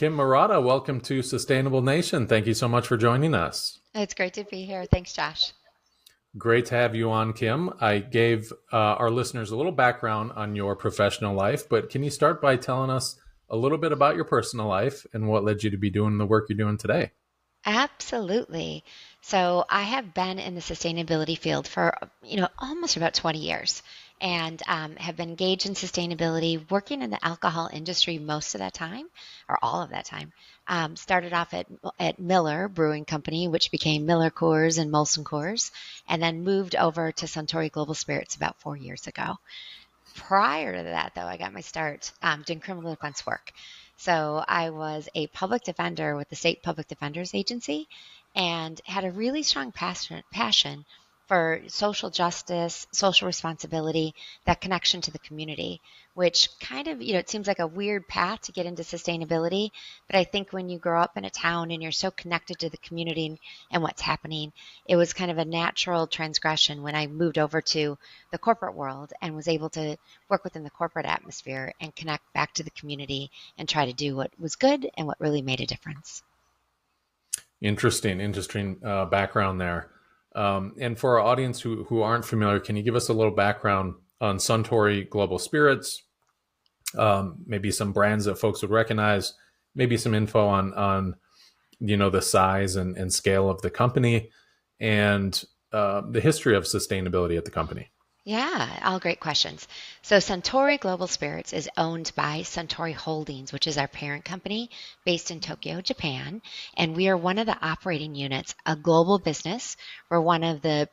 Kim Marotta, welcome to Sustainable Nation. Thank you so much for joining us. It's great to be here. Thanks, Josh. Great to have you on, Kim. I gave our listeners a little background on your professional life, but can you start by telling us a little bit about your personal life and what led you to be doing the work you're doing today? Absolutely. So I have been in the sustainability field for, almost about 20 years and have been engaged in sustainability, working in the alcohol industry most of that time, or all of that time. Started off at Miller Brewing Company, which became Miller Coors and Molson Coors, and then moved over to Suntory Global Spirits about 4 years ago. Prior to that, though, I got my start doing criminal defense work. So I was a public defender with the State Public Defenders Agency and had a really strong passion for social justice, social responsibility, that connection to the community, which kind of, it seems like a weird path to get into sustainability. But I think when you grow up in a town and you're so connected to the community and what's happening, it was kind of a natural transgression when I moved over to the corporate world and was able to work within the corporate atmosphere and connect back to the community and try to do what was good and what really made a difference. Interesting background there. And for our audience who aren't familiar, can you give us a little background on Suntory Global Spirits? Maybe some brands that folks would recognize, maybe some info on the size and scale of the company and the history of sustainability at the company. Yeah, all great questions. So Suntory Global Spirits is owned by Suntory Holdings, which is our parent company based in Tokyo, Japan. And we are one of the operating units, a global business. We're one of the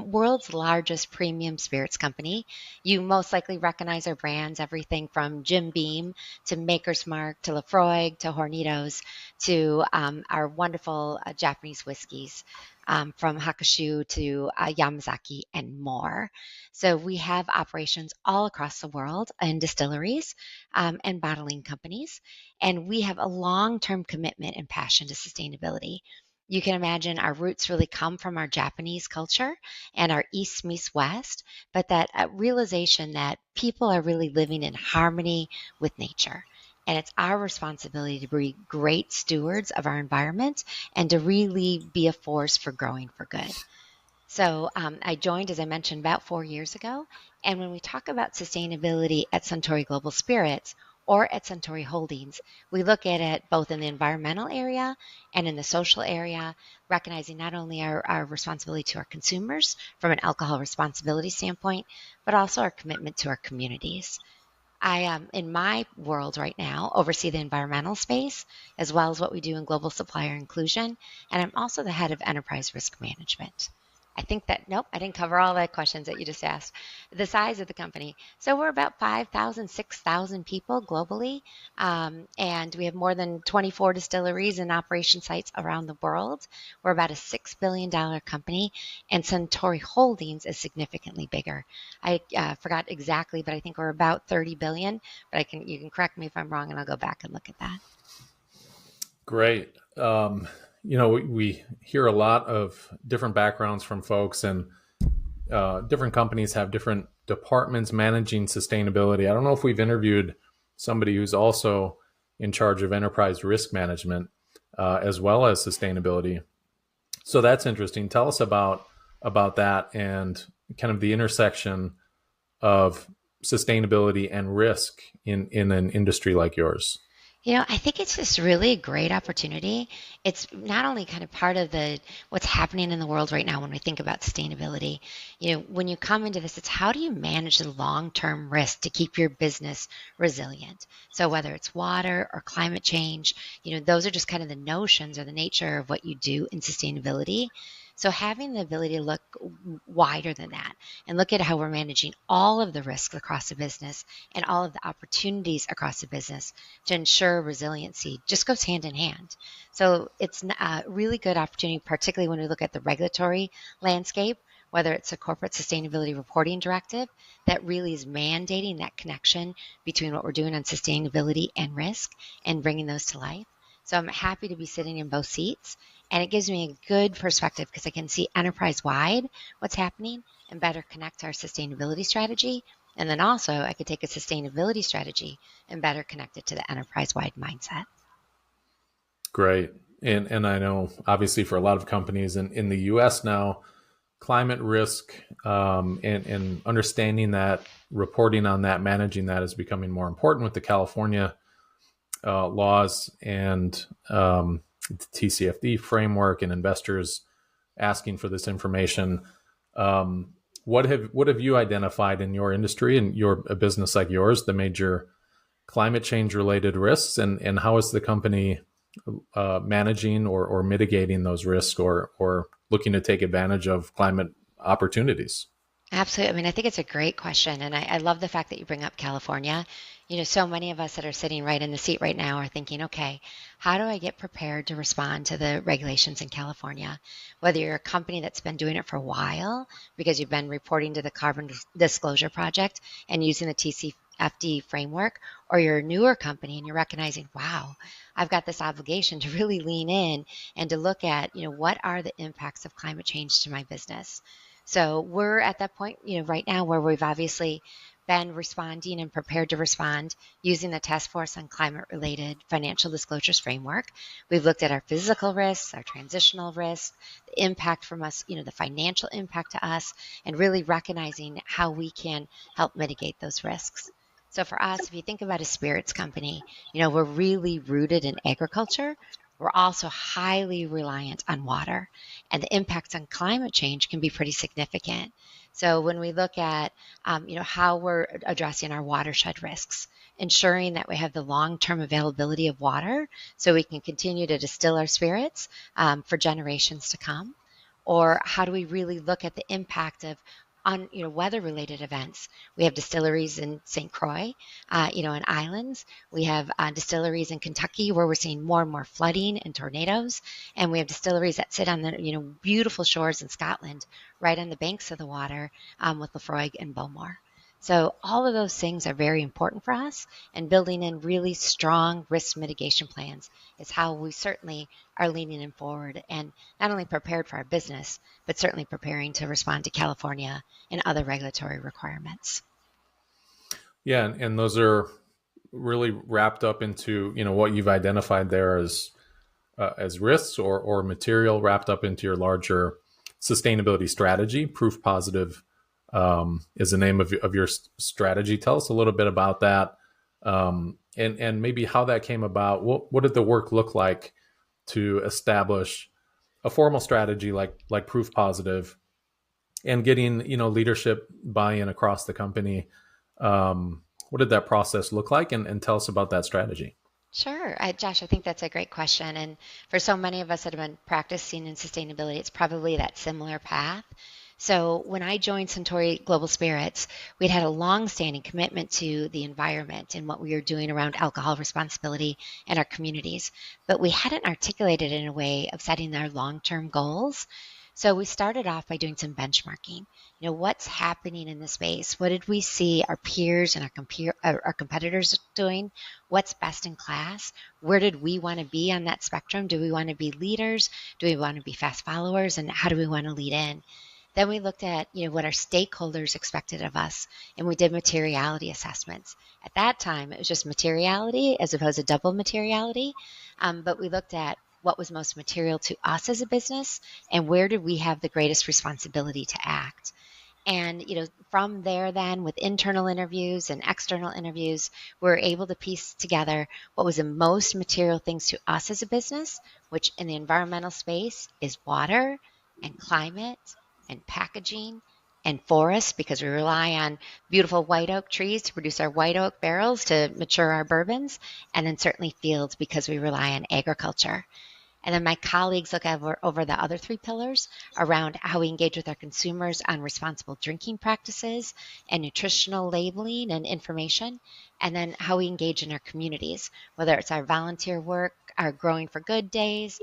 world's largest premium spirits company. You most likely recognize our brands, everything from Jim Beam to Maker's Mark to Lafroig to Hornitos to our wonderful Japanese whiskeys. From Hakushu to Yamazaki and more. So we have operations all across the world in distilleries and bottling companies. And we have a long-term commitment and passion to sustainability. You can imagine our roots really come from our Japanese culture and our East meets West, but that realization that people are really living in harmony with nature. And it's our responsibility to be great stewards of our environment and to really be a force for growing for good. So I joined, as I mentioned, about 4 years ago. And when we talk about sustainability at Suntory Global Spirits or at Suntory Holdings, we look at it both in the environmental area and in the social area, recognizing not only our responsibility to our consumers from an alcohol responsibility standpoint, but also our commitment to our communities. I in my world right now, oversee the environmental space as well as what we do in global supplier inclusion. And I'm also the head of enterprise risk management. I think nope, I didn't cover all the questions that you just asked. The size of the company. So we're about 5,000, 6,000 people globally. And we have more than 24 distilleries and operation sites around the world. We're about a $6 billion company. And Suntory Holdings is significantly bigger. I forgot exactly, but I think we're about 30 billion. But you can correct me if I'm wrong, and I'll go back and look at that. Great. We hear a lot of different backgrounds from folks, and different companies have different departments managing sustainability. I don't know if we've interviewed somebody who's also in charge of enterprise risk management as well as sustainability. So that's interesting. Tell us about that and kind of the intersection of sustainability and risk in an industry like yours. I think it's just really a great opportunity. It's not only kind of part of what's happening in the world right now when we think about sustainability. When you come into this, it's how do you manage the long-term risk to keep your business resilient? So whether it's water or climate change, those are just kind of the notions or the nature of what you do in sustainability. So having the ability to look wider than that and look at how we're managing all of the risks across the business and all of the opportunities across the business to ensure resiliency just goes hand in hand. So it's a really good opportunity, particularly when we look at the regulatory landscape, whether it's a corporate sustainability reporting directive that really is mandating that connection between what we're doing on sustainability and risk and bringing those to life. So I'm happy to be sitting in both seats. And it gives me a good perspective because I can see enterprise-wide what's happening and better connect our sustainability strategy. And then also I could take a sustainability strategy and better connect it to the enterprise-wide mindset. Great. And I know obviously for a lot of companies in the US now, climate risk and understanding that, reporting on that, managing that is becoming more important with the California laws and the TCFD framework and investors asking for this information. What have you identified in your industry and a business like yours, the major climate change related risks, and how is the company managing or mitigating those risks or looking to take advantage of climate opportunities? Absolutely. I mean, I think it's a great question. And I love the fact that you bring up California. So many of us that are sitting right in the seat right now are thinking, okay, how do I get prepared to respond to the regulations in California? Whether you're a company that's been doing it for a while because you've been reporting to the Carbon Disclosure Project and using the TCFD framework, or you're a newer company and you're recognizing, wow, I've got this obligation to really lean in and to look at, what are the impacts of climate change to my business? So we're at that point, right now where we've obviously been responding and prepared to respond using the Task Force on Climate-Related Financial Disclosures framework. We've looked at our physical risks, our transitional risks, the impact from us, the financial impact to us, and really recognizing how we can help mitigate those risks. So for us, if you think about a spirits company, we're really rooted in agriculture. We're also highly reliant on water, and the impacts on climate change can be pretty significant. So when we look at, how we're addressing our watershed risks, ensuring that we have the long-term availability of water so we can continue to distill our spirits for generations to come, or how do we really look at the impact of on weather-related events? We have distilleries in St. Croix, in islands. We have distilleries in Kentucky where we're seeing more and more flooding and tornadoes, and we have distilleries that sit on the beautiful shores in Scotland, right on the banks of the water, with Lefroy and Bowmore. So all of those things are very important for us, and building in really strong risk mitigation plans is how we certainly are leaning in forward and not only prepared for our business, but certainly preparing to respond to California and other regulatory requirements. Yeah, and those are really wrapped up into what you've identified there as risks or material wrapped up into your larger sustainability strategy. Proof Positive is the name of your strategy. Tell us a little bit about that, and maybe how that came about. What did the work look like to establish a formal strategy like Proof Positive, and getting leadership buy-in across the company? What did that process look like, and tell us about that strategy? Sure. Josh, I think that's a great question. And for so many of us that have been practicing in sustainability, it's probably that similar path. So when I joined Suntory Global Spirits, we'd had a long-standing commitment to the environment and what we were doing around alcohol responsibility in our communities, but we hadn't articulated it in a way of setting our long-term goals. So we started off by doing some benchmarking. What's happening in the space? What did we see our peers and our competitors doing? What's best in class? Where did we want to be on that spectrum? Do we want to be leaders? Do we want to be fast followers? And how do we want to lead in? Then we looked at what our stakeholders expected of us, and we did materiality assessments. At that time, it was just materiality as opposed to double materiality, but we looked at what was most material to us as a business and where did we have the greatest responsibility to act. And from there, then with internal interviews and external interviews, we were able to piece together what was the most material things to us as a business, which in the environmental space is water and climate and packaging and forests, because we rely on beautiful white oak trees to produce our white oak barrels to mature our bourbons, and then certainly fields because we rely on agriculture. And then my colleagues look over the other three pillars around how we engage with our consumers on responsible drinking practices and nutritional labeling and information, and then how we engage in our communities, whether it's our volunteer work, our Growing for Good days,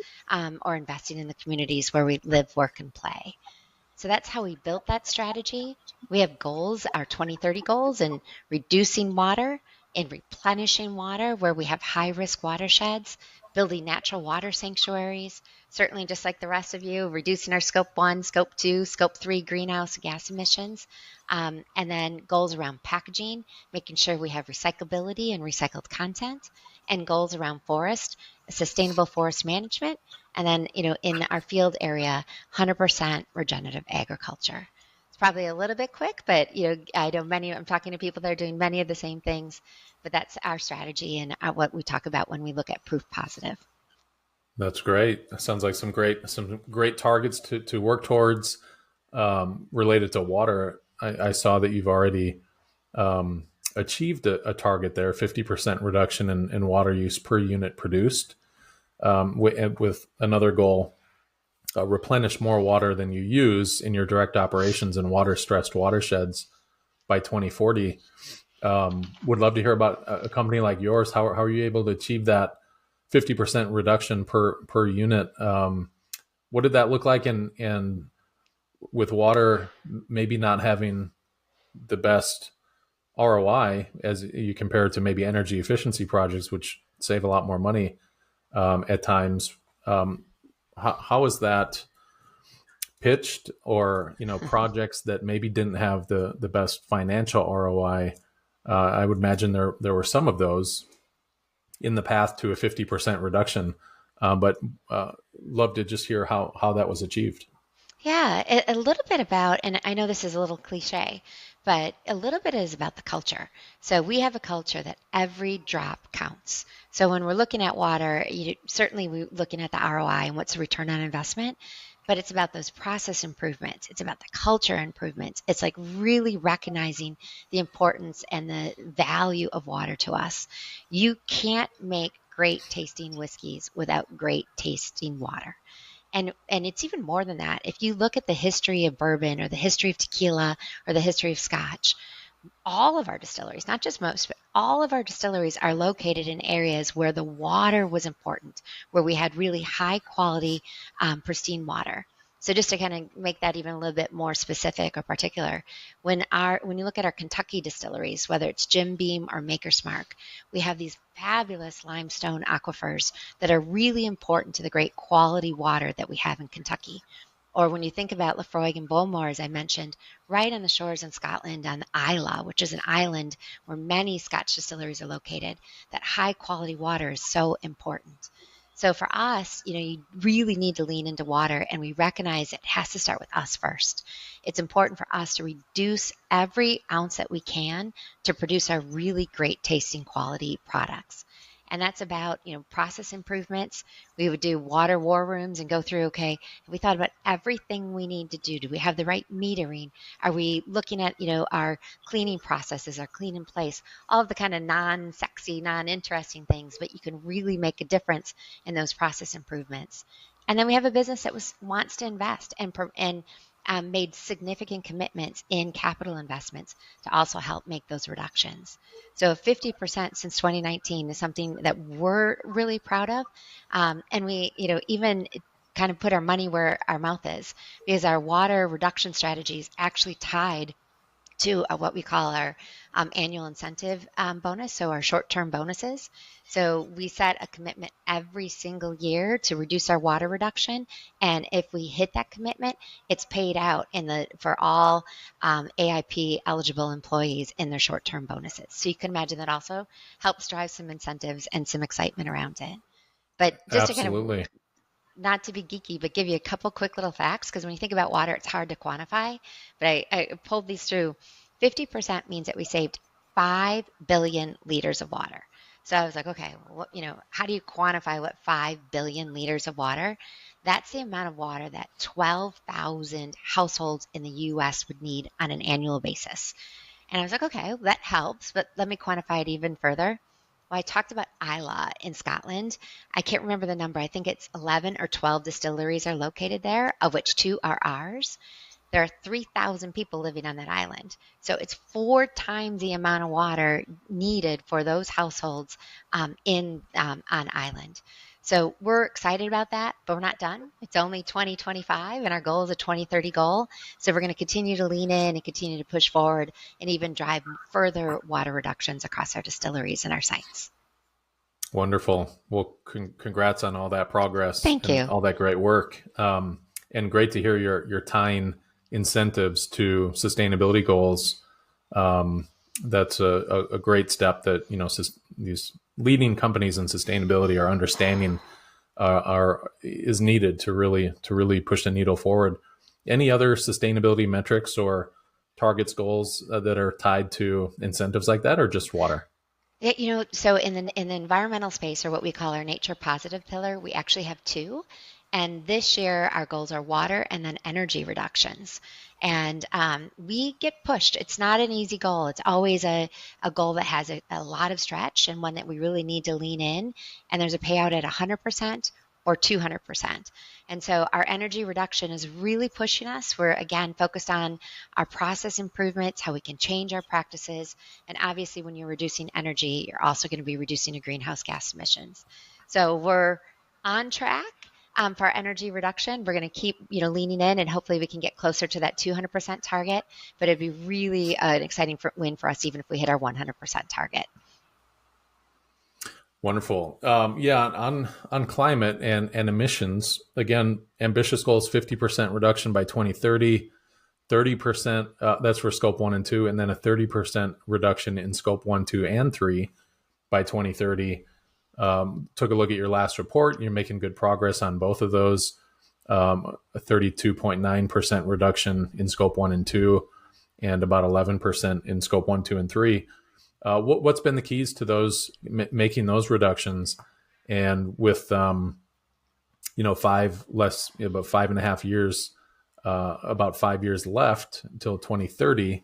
or investing in the communities where we live, work, and play. So that's how we built that strategy. We have goals, our 2030 goals, in reducing water, in replenishing water where we have high-risk watersheds, building natural water sanctuaries, certainly just like the rest of you, reducing our scope 1, scope 2, scope 3 greenhouse gas emissions, and then goals around packaging, making sure we have recyclability and recycled content, and goals around forest, sustainable forest management, and then, in our field area, 100% regenerative agriculture. It's probably a little bit quick, but I know I'm talking to people that are doing many of the same things, but that's our strategy and what we talk about when we look at proof positive. That's great. That sounds like some great targets to work towards related to water. I saw that you've already achieved a target there, 50% reduction in water use per unit produced, with another goal, replenish more water than you use in your direct operations in water-stressed watersheds by 2040. Would love to hear about a company like yours. How are you able to achieve that 50% reduction per unit? What did that look like? And with water maybe not having the best ROI as you compare it to maybe energy efficiency projects, which save a lot more money at times. How is that pitched, or projects that maybe didn't have the best financial ROI? I would imagine there were some of those in the path to a 50% reduction, but love to just hear how that was achieved. Yeah, a little bit about, and I know this is a little cliche, but a little bit is about the culture. So we have a culture that every drop counts. So when we're looking at water, certainly we're looking at the ROI and what's the return on investment, but it's about those process improvements. It's about the culture improvements. It's like really recognizing the importance and the value of water to us. You can't make great tasting whiskeys without great tasting water. And it's even more than that. If you look at the history of bourbon or the history of tequila or the history of scotch, all of our distilleries, not just most, but all of our distilleries are located in areas where the water was important, where we had really high quality, pristine water. So just to kind of make that even a little bit more specific or particular, when you look at our Kentucky distilleries, whether it's Jim Beam or Maker's Mark, we have these fabulous limestone aquifers that are really important to the great quality water that we have in Kentucky. Or when you think about Lefroy and Bowmore, as I mentioned, right on the shores in Scotland on Islay, which is an island where many Scotch distilleries are located, that high quality water is so important. So for us, you really need to lean into water, and we recognize it has to start with us first. It's important for us to reduce every ounce that we can to produce our really great tasting quality products. And that's about, process improvements. We would do water war rooms and go through, okay, we thought about everything we need to do. Do we have the right metering? Are we looking at, our cleaning processes, our clean in place, all of the kind of non-sexy, non-interesting things, but you can really make a difference in those process improvements. And then we have a business that wants to invest and made significant commitments in capital investments to also help make those reductions. So 50% since 2019 is something that we're really proud of. And we, even kind of put our money where our mouth is, because our water reduction strategy is actually tied to what we call our annual incentive bonus, so our short-term bonuses. So we set a commitment every single year to reduce our water reduction, and if we hit that commitment, it's paid out for all AIP eligible employees in their short-term bonuses. So you can imagine that also helps drive some incentives and some excitement around it. But just to kind of, Absolutely. not to be geeky, but give you a couple quick little facts, because when you think about water, it's hard to quantify. But I pulled these through. 50% means that we saved 5 billion liters of water. So I was like, okay, well, how do you quantify what 5 billion liters of water? That's the amount of water that 12,000 households in the US would need on an annual basis. And I was like, okay, well, that helps, but let me quantify it even further. Well, I talked about Islay in Scotland. I can't remember the number. I think it's 11 or 12 distilleries are located there, of which 2 are ours. There are 3,000 people living on that island. So it's 4 times the amount of water needed for those households on island. So we're excited about that, but we're not done. It's only 2025, and our goal is a 2030 goal. So we're going to continue to lean in and continue to push forward and even drive further water reductions across our distilleries and our sites. Wonderful. Well, congrats on all that progress Thank and you. all that great work. And great to hear you're tying incentives to sustainability goals. Um, that's a great step that these leading companies in sustainability are understanding are is needed to really push the needle forward. Any other sustainability metrics or targets goals that are tied to incentives like that, or just water? Yeah, so in the environmental space, or what we call our nature positive pillar, we actually have two. And this year, our goals are water and then energy reductions. And we get pushed. It's not an easy goal. It's always a goal that has a lot of stretch and one that we really need to lean in. And there's a payout at 100% or 200%. And so our energy reduction is really pushing us. We're again focused on our process improvements, how we can change our practices, and obviously, when you're reducing energy, you're also going to be reducing your greenhouse gas emissions. So we're on track for our energy reduction. We're going to keep, leaning in, and hopefully we can get closer to that 200% target. But it'd be really an exciting win for us, even if we hit our 100% target. Wonderful. Yeah, on climate and emissions, again, ambitious goals: 50% reduction by 2030, 30%. That's for scope 1 and 2, and then a 30% reduction in scope 1, 2, and 3 by 2030. Took a look at your last report. You're making good progress on both of those. A 32.9% reduction in scope 1 and 2, and about 11% in scope 1, 2, and 3. What's been the keys to those making those reductions? And with about 5.5 years, about 5 years left until 2030,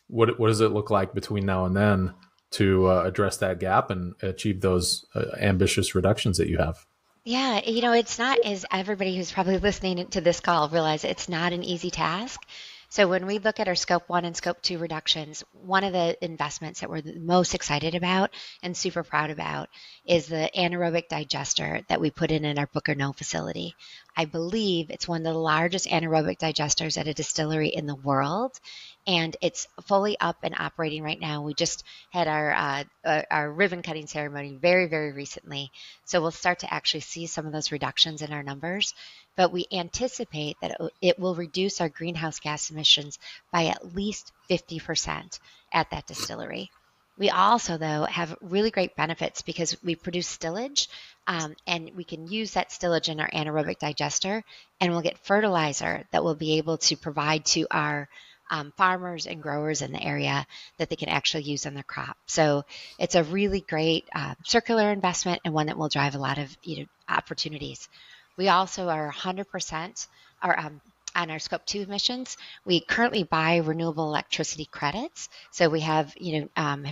what does it look like between now and then to address that gap and achieve those ambitious reductions that you have? Yeah, it's not, as everybody who's probably listening to this call realize, it's not an easy task. So when we look at our scope 1 and scope 2 reductions, one of the investments that we're the most excited about and super proud about is the anaerobic digester that we put in our Booker No facility. I believe it's one of the largest anaerobic digesters at a distillery in the world, and it's fully up and operating right now. We just had our ribbon cutting ceremony very, very recently. So we'll start to actually see some of those reductions in our numbers, but we anticipate that it will reduce our greenhouse gas emissions by at least 50% at that distillery. We also, though, have really great benefits because we produce stillage, and we can use that stillage in our anaerobic digester, and we'll get fertilizer that we'll be able to provide to our farmers and growers in the area that they can actually use on their crop. So it's a really great circular investment, and one that will drive a lot of opportunities. We also are 100% on our scope 2 emissions. We currently buy renewable electricity credits. So we have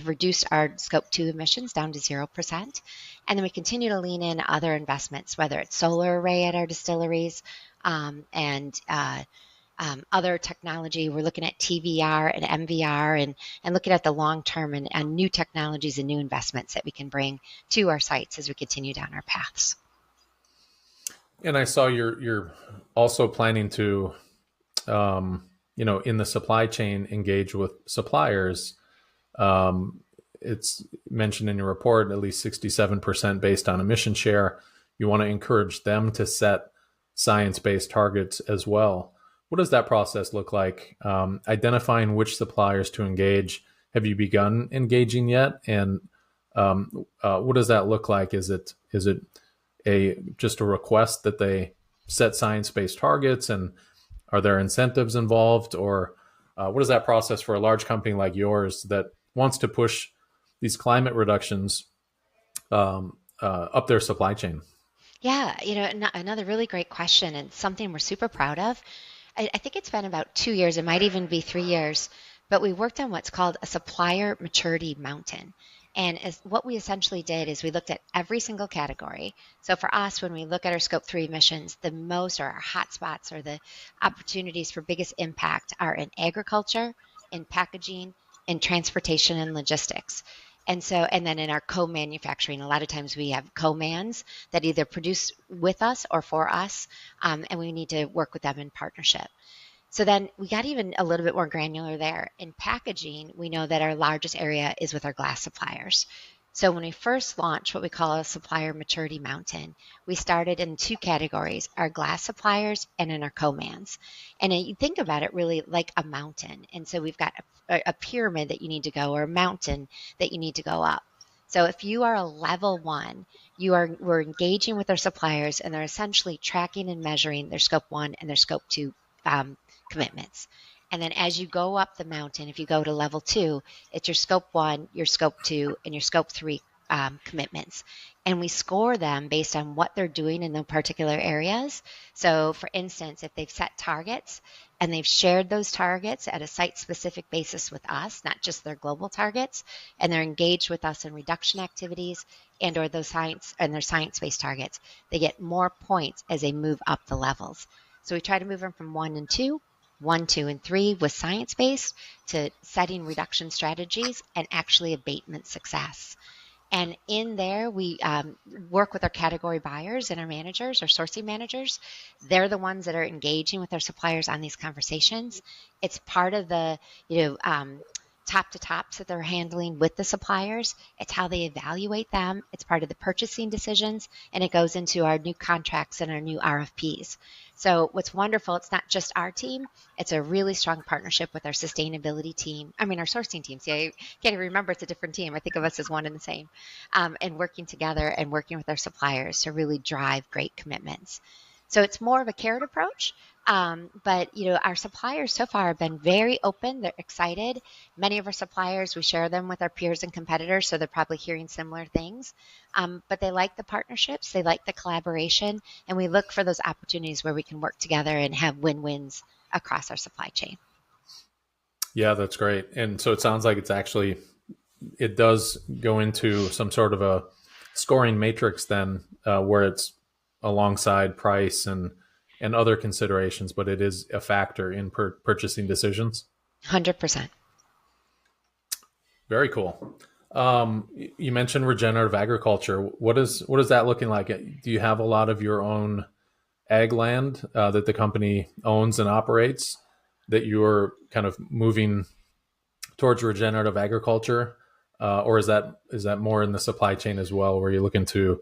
reduced our scope 2 emissions down to 0%. And then we continue to lean in other investments, whether it's solar array at our distilleries, and other technology. We're looking at TVR and MVR, and looking at the long term, and new technologies and new investments that we can bring to our sites as we continue down our paths. And I saw you're also planning to, in the supply chain, engage with suppliers. It's mentioned in your report at least 67% based on emission share. You want to encourage them to set science-based targets as well. What does that process look like? Identifying which suppliers to engage. Have you begun engaging yet? And what does that look like? Is it just a request that they set science-based targets, and are there incentives involved, or what is that process for a large company like yours that wants to push these climate reductions up their supply chain? Yeah, another really great question, and something we're super proud of. I think it's been about 2 years, it might even be 3 years, but we worked on what's called a supplier maturity mountain. And what we essentially did is we looked at every single category. So for us, when we look at our scope 3 emissions, the most, or our hot spots, or the opportunities for biggest impact, are in agriculture, in packaging, in transportation and logistics. And then in our co-manufacturing, a lot of times we have co-mans that either produce with us or for us, and we need to work with them in partnership. So then we got even a little bit more granular there. In packaging, we know that our largest area is with our glass suppliers. So when we first launched what we call a supplier maturity mountain, we started in two categories, our glass suppliers and in our co-mans. And you think about it really like a mountain. And so we've got a pyramid that you need to go, or a mountain that you need to go up. So if you are a level one, we're engaging with our suppliers, and they're essentially tracking and measuring their scope one and their scope two commitments. And then as you go up the mountain, if you go to level two, it's your scope one, your scope two, and your scope three commitments. And we score them based on what they're doing in the particular areas. So, for instance, if they've set targets and they've shared those targets at a site specific basis with us, not just their global targets, and they're engaged with us in reduction activities and or those their science-based targets, they get more points as they move up the levels. So we try to move them from 1, 2, and 3 with science-based to setting reduction strategies and actually abatement success. And in there, we work with our category buyers and our managers, our sourcing managers. They're the ones that are engaging with our suppliers on these conversations. It's part of the, top to tops that they're handling with the suppliers. It's how they evaluate them. It's part of the purchasing decisions, and it goes into our new contracts and our new RFPs. So what's wonderful, it's not just our team, it's a really strong partnership with our sustainability team. I mean, our sourcing team. See, I can't even remember it's a different team. I think of us as one and the same. And working together and working with our suppliers to really drive great commitments. So it's more of a carrot approach. But our suppliers so far have been very open. They're excited. Many of our suppliers, we share them with our peers and competitors, so they're probably hearing similar things. But they like the partnerships, they like the collaboration, and we look for those opportunities where we can work together and have win-wins across our supply chain. Yeah, that's great. And so it sounds like it does go into some sort of a scoring matrix then, where it's alongside price and other considerations, but it is a factor in purchasing decisions. 100%. Very cool. You mentioned regenerative agriculture. What is that looking like? Do you have a lot of your own ag land that the company owns and operates that you're kind of moving towards regenerative agriculture, or is that more in the supply chain as well, where you're looking to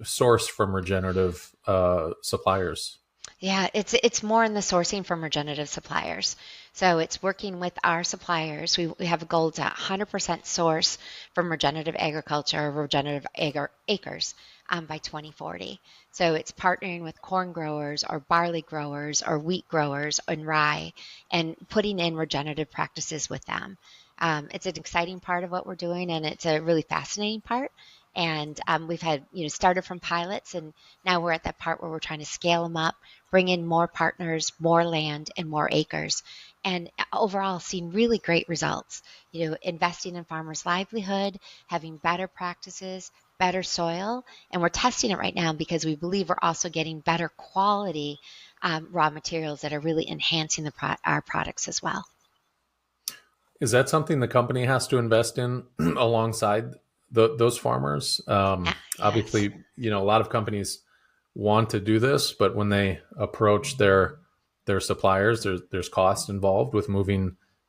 source from regenerative suppliers? Yeah, it's more in the sourcing from regenerative suppliers. So it's working with our suppliers. We have a goal to 100% source from regenerative agriculture or regenerative acres by 2040. So it's partnering with corn growers or barley growers or wheat growers and rye and putting in regenerative practices with them. It's an exciting part of what we're doing, and it's a really fascinating part. And we've had, started from pilots, and now we're at that part where we're trying to scale them up, bring in more partners, more land, and more acres. And overall, seeing really great results, investing in farmers' livelihood, having better practices, better soil. And we're testing it right now because we believe we're also getting better quality raw materials that are really enhancing our products as well. Is that something the company has to invest in alongside those farmers? Yes. Obviously, a lot of companies want to do this, but when they approach their suppliers, there's cost involved with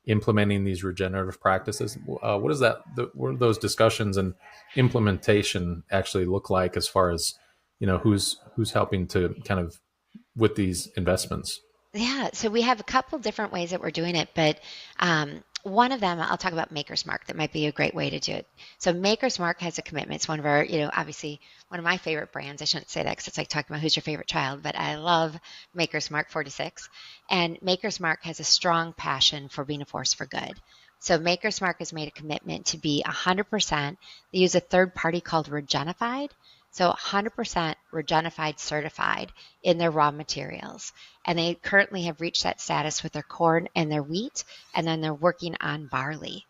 implementing these regenerative practices. What is that? What do those discussions and implementation actually look like, as far as who's helping to kind of with these investments? Yeah, so we have a couple different ways that we're doing it, but one of them, I'll talk about Maker's Mark. That might be a great way to do it. So Maker's Mark has a commitment. It's one of our, obviously one of my favorite brands. I shouldn't say that because it's like talking about who's your favorite child, but I love Maker's Mark 46. And Maker's Mark has a strong passion for being a force for good. So Maker's Mark has made a commitment to be 100%. They use a third party called Regenified. So 100% Regenified certified in their raw materials. And they currently have reached that status with their corn and their wheat, and then they're working on barley.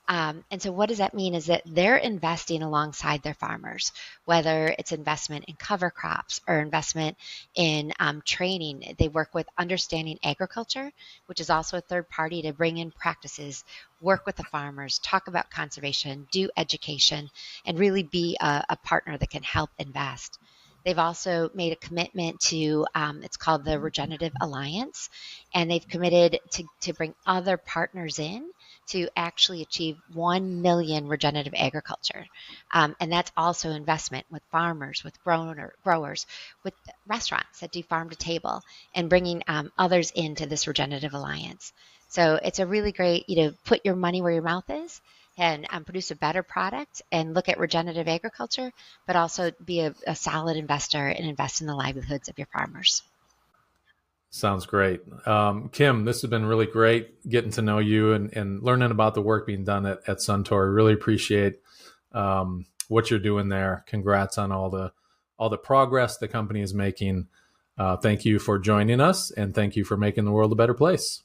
And so what does that mean is that they're investing alongside their farmers, whether it's investment in cover crops or investment in training. They work with Understanding Agriculture, which is also a third party to bring in practices, work with the farmers, talk about conservation, do education, and really be a partner that can help invest. They've also made a commitment to, it's called the Regenerative Alliance, and they've committed to bring other partners in to actually achieve 1 million regenerative agriculture. And that's also investment with farmers, with growers, with restaurants that do farm to table, and bringing others into this regenerative alliance. So it's a really great, put your money where your mouth is and produce a better product and look at regenerative agriculture, but also be a solid investor and invest in the livelihoods of your farmers. Sounds great. Kim, this has been really great getting to know you and learning about the work being done at Suntory. Really appreciate what you're doing there. Congrats on all the progress the company is making. Thank you for joining us, and thank you for making the world a better place.